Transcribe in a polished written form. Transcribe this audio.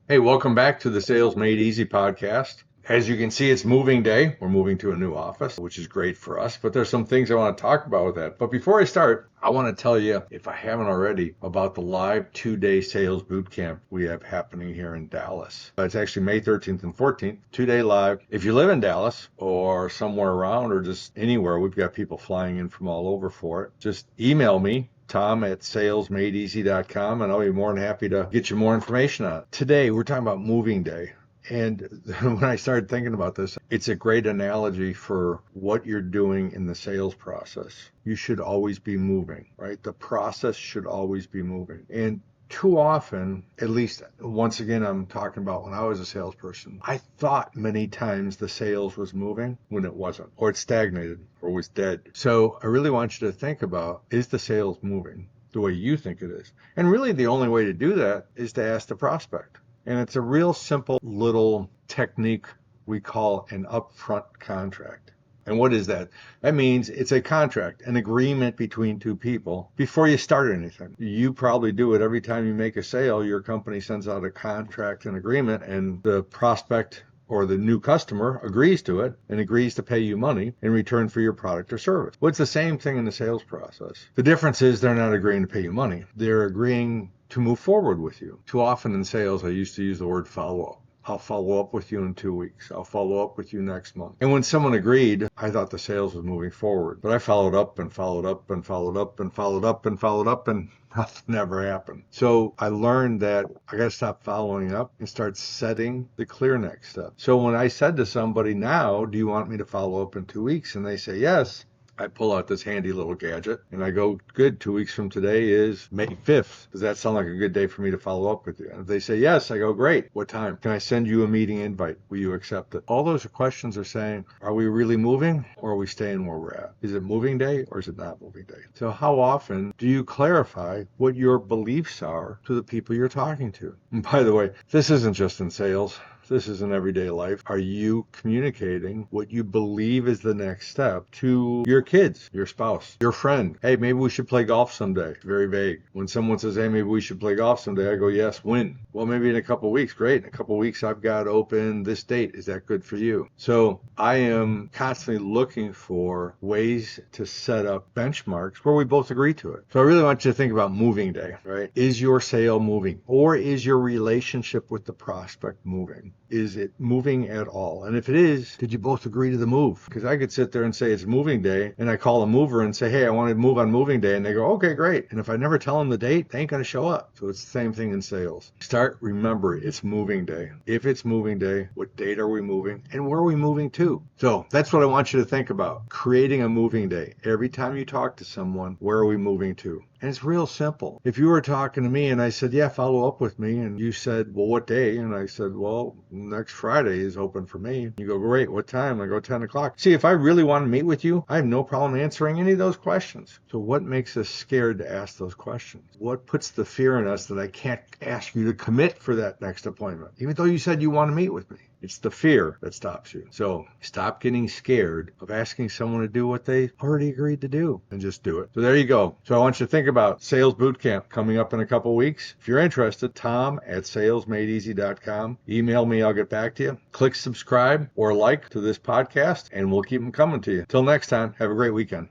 Hey, welcome back to the Sales Made Easy podcast. As you can see, it's moving day. We're moving to a new office, which is great for us, but there's some things I want to talk about with that. But before I start, I want to tell you, if I haven't already, about the live 2-day sales bootcamp we have happening here in Dallas. It's actually May 13th and 14th, 2-day live. If you live in Dallas or somewhere around or just anywhere, we've got people flying in from all over for it. Just email me, Tom@salesmadeeasy.com, and I'll be more than happy to get you more information on it. Today, we're talking about moving day. And when I started thinking about this, it's a great analogy for what you're doing in the sales process. You should always be moving, right? The process should always be moving. And too often, at least once again, I'm talking about when I was a salesperson, I thought many times the sales was moving when it wasn't, or it stagnated, or was dead. So I really want you to think about, is the sales moving the way you think it is? And really the only way to do that is to ask the prospect. And it's a real simple little technique we call an upfront contract. And what is that? That means it's a contract, an agreement between two people before you start anything. You probably do it every time you make a sale. Your company sends out a contract and agreement, and the prospect or the new customer agrees to it and agrees to pay you money in return for your product or service. Well, it's the same thing in the sales process. The difference is they're not agreeing to pay you money. They're agreeing to move forward with you. Too often in sales, I used to use the word follow-up. I'll follow up with you in 2 weeks. I'll follow up with you next month. And when someone agreed, I thought the sales was moving forward. But I followed up and followed up and followed up and followed up and followed up, and nothing ever happened. So I learned that I got to stop following up and start setting the clear next step. So when I said to somebody, now, do you want me to follow up in 2 weeks? And they say yes. I pull out this handy little gadget and I go, good, 2 weeks from today is May 5th. Does that sound like a good day for me to follow up with you? And if they say yes, I go, great. What time? Can I send you a meeting invite? Will you accept it? All those questions are saying, are we really moving or are we staying where we're at? Is it moving day or is it not moving day? So how often do you clarify what your beliefs are to the people you're talking to? And by the way, this isn't just in sales. This is in everyday life. Are you communicating what you believe is the next step to your kids, your spouse, your friend? Hey, maybe we should play golf someday. Very vague. When someone says, hey, maybe we should play golf someday, I go, yes, when? Well, maybe in a couple of weeks. Great. In a couple of weeks, I've got open this date. Is that good for you? So I am constantly looking for ways to set up benchmarks where we both agree to it. So I really want you to think about moving day, right? Is your sale moving? Or is your relationship with the prospect moving? Is it moving at all? And if it is, did you both agree to the move? Because I could sit there and say it's moving day, and I call a mover and say, hey, I want to move on moving day. And they go, okay, great. And if I never tell them the date, they ain't going to show up. So it's the same thing in sales. Remember, it's moving day. If it's moving day, what date are we moving? And where are we moving to? So that's what I want you to think about. Creating a moving day. Every time you talk to someone, where are we moving to? And it's real simple. If you were talking to me and I said, yeah, follow up with me, and you said, well, what day? And I said, well, next Friday is open for me. You go, great, what time? I go, 10 o'clock. See, if I really want to meet with you, I have no problem answering any of those questions. So what makes us scared to ask those questions? What puts the fear in us that I can't ask you to commit for that next appointment, even though you said you want to meet with me? It's the fear that stops you. So stop getting scared of asking someone to do what they already agreed to do and just do it. So there you go. So I want you to think about Sales Bootcamp coming up in a couple weeks. If you're interested, Tom@salesmadeeasy.com. Email me. I'll get back to you. Click subscribe or like to this podcast and we'll keep them coming to you. Till next time, have a great weekend.